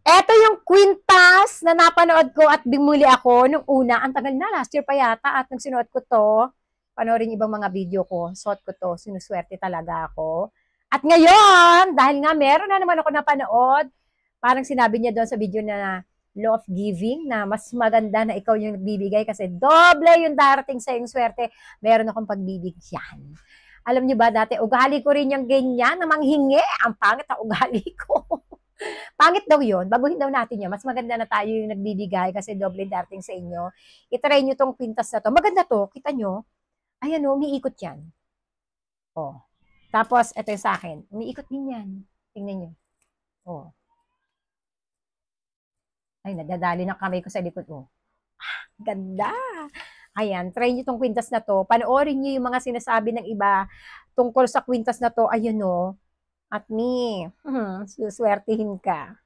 Eto yung kwintas na napanood ko at bumili ako nung una. Ang tagal na, last year pa yata at nung sinuot ko to, panoorin ibang mga video ko, suot ko to, sinuswerte talaga ako. At ngayon, dahil nga meron na naman ako napanood, parang sinabi niya doon sa video na law of giving, na mas maganda na ikaw yung nagbibigay kasi doble yung darating sa yung swerte, meron akong pagbibigyan. Alam niyo ba, dati ugali ko rin yung ganyan na manghingi. Ang pangit na ugali ko. Pangit daw yun, baguhin daw natin yun. Mas maganda na tayo yung nagbibigay kasi doble dating sa inyo. I-try nyo tong pintas na to. Maganda to, kita nyo. Ayan o, umiikot yan. Oh. Tapos, ito yung sa akin. Umiikot din yan. Tingnan nyo. Oh. Ay, nadadali ng kamay ko sa likod. Oh. Ganda. Ayan, try nyo tong kwintas na to. Panoorin nyo yung mga sinasabi ng iba tungkol sa kwintas na to. Ayan o. At me, suswertihin ka.